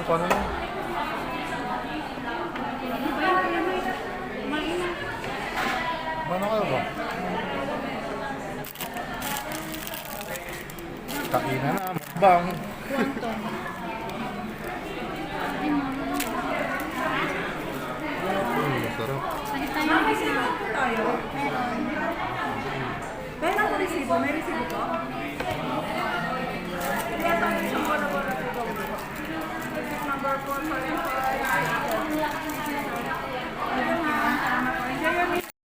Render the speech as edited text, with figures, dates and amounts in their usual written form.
paano na? Paano kayo ba? Kainan na, mukbang. Sarap. Kaya ako resibo, may resibo ko? Number 4,